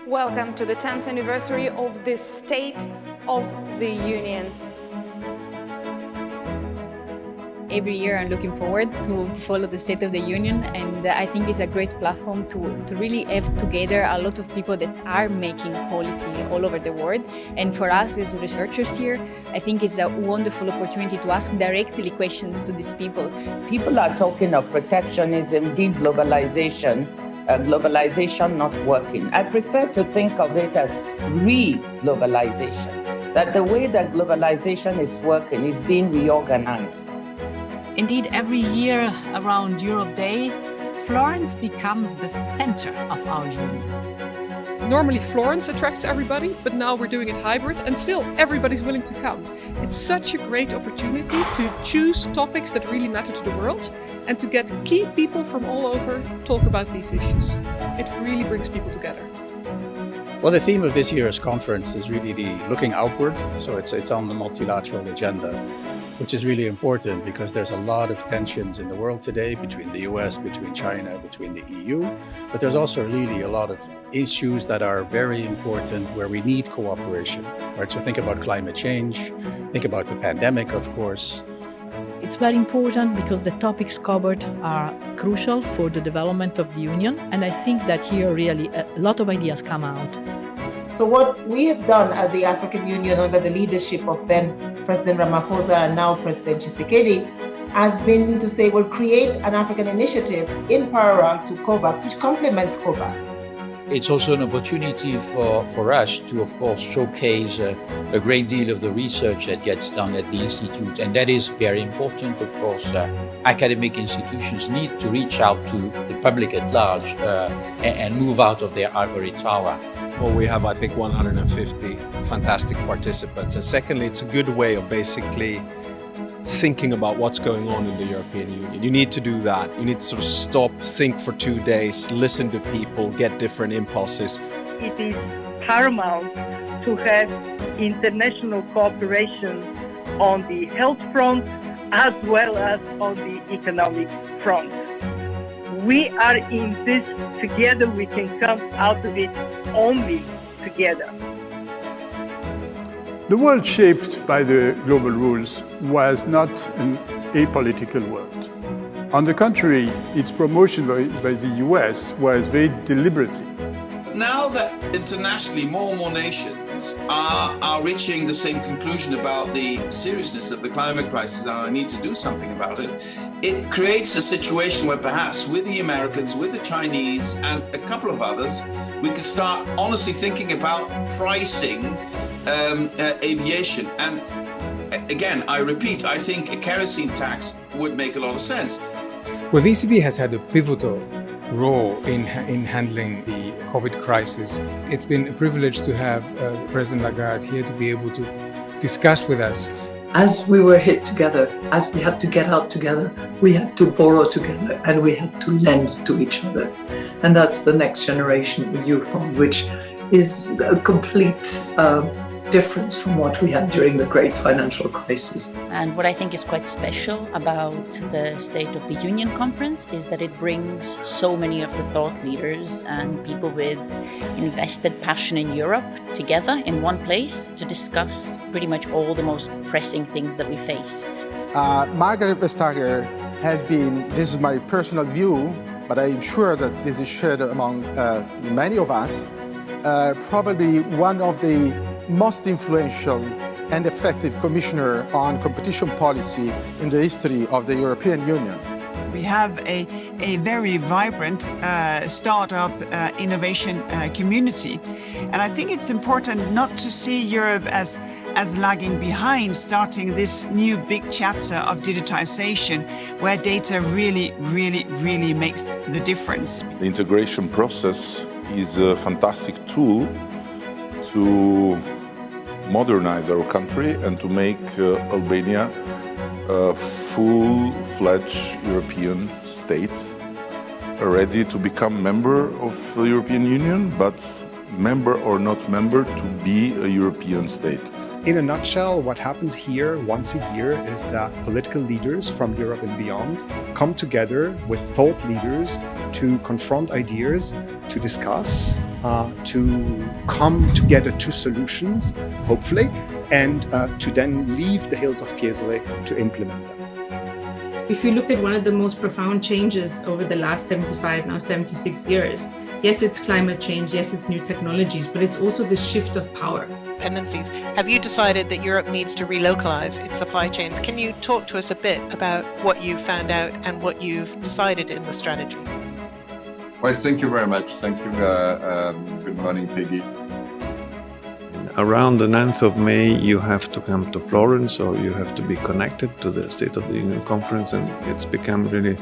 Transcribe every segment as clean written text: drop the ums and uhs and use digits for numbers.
Welcome to the 10th anniversary of the State of the Union. Every year I'm looking forward to follow the State of the Union, and I think it's a great platform to really have together a lot of people that are making policy all over the world. And for us as researchers here, I think it's a wonderful opportunity to ask directly questions to these people. People are talking of protectionism, deglobalization, globalization not working. I prefer to think of it as re-globalization, that the way that globalization is working is being reorganized. Indeed, every year around Europe Day, Florence becomes the center of our union. Normally Florence attracts everybody, but now we're doing it hybrid and still everybody's willing to come. It's such a great opportunity to choose topics that really matter to the world and to get key people from all over talk about these issues. It really brings people together. Well, the theme of this year's conference is really the looking outward. So it's on the multilateral agenda, which is really important because there's a lot of tensions in the world today between the US, between China, between the EU. But there's also really a lot of issues that are very important where we need cooperation, right? So think about climate change, think about the pandemic, of course. It's very important because the topics covered are crucial for the development of the Union, and I think that here really a lot of ideas come out. So what we have done at the African Union under the leadership of then President Ramaphosa and now President Tshisekedi has been to say we'll create an African initiative in parallel to COVAX, which complements COVAX. It's also an opportunity for us to, of course, showcase a great deal of the research that gets done at the Institute. And that is very important. Of course, academic institutions need to reach out to the public at large and move out of their ivory tower. Well, we have, I think, 150 fantastic participants. And secondly, it's a good way of basically thinking about what's going on in the European Union. You need to do that. You need to sort of stop, think for 2 days, listen to people, get different impulses. It is paramount to have international cooperation on the health front as well as on the economic front. We are in this together. We can come out of it only together. The world shaped by the global rules was not an apolitical world. On the contrary, its promotion by the US was very deliberate. Now that internationally more and more nations are reaching the same conclusion about the seriousness of the climate crisis and I need to do something about it, it creates a situation where perhaps with the Americans, with the Chinese and a couple of others, we could start honestly thinking about pricing aviation. And again, I repeat, I think a kerosene tax would make a lot of sense. Well, the ECB has had a pivotal role in handling the COVID crisis. It's been a privilege to have President Lagarde here to be able to discuss with us. As we were hit together, as we had to get out together, we had to borrow together and we had to lend to each other. And that's the Next Generation EU Fund, which is a complete difference from what we had during the great financial crisis. And what I think is quite special about the State of the Union conference is that it brings so many of the thought leaders and people with invested passion in Europe together in one place to discuss pretty much all the most pressing things that we face. Margrethe Vestager has been, this is my personal view, but I'm sure that this is shared among many of us, probably one of the most influential and effective commissioner on competition policy in the history of the European Union. We have a very vibrant startup innovation community. And I think it's important not to see Europe as lagging behind, starting this new big chapter of digitization where data really makes the difference. The integration process is a fantastic tool to modernize our country and to make Albania a full-fledged European state, ready to become member of the European Union, but member or not member, to be a European state. In a nutshell, what happens here once a year is that political leaders from Europe and beyond come together with thought leaders to confront ideas, to discuss, to come together to solutions, hopefully, and to then leave the hills of Fiesole to implement them. If you look at one of the most profound changes over the last 75, now 76 years, yes, it's climate change, yes, it's new technologies, but it's also this shift of power. Dependencies. Have you decided that Europe needs to relocalize its supply chains? Can you talk to us a bit about what you've found out and what you've decided in the strategy? Well, thank you very much. Thank you. Good morning, Peggy. Around the 9th of May, you have to come to Florence, or you have to be connected to the State of the Union Conference, and it's become really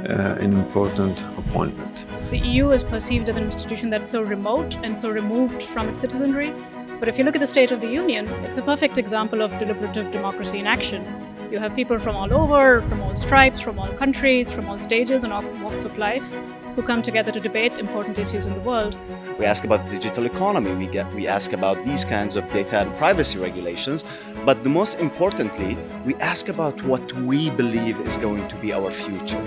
an important appointment. The EU is perceived as an institution that's so remote and so removed from its citizenry. But if you look at the State of the Union, it's a perfect example of deliberative democracy in action. You have people from all over, from all stripes, from all countries, from all stages and all walks of life, who come together to debate important issues in the world. We ask about the digital economy, we ask about these kinds of data and privacy regulations, but the most importantly, we ask about what we believe is going to be our future.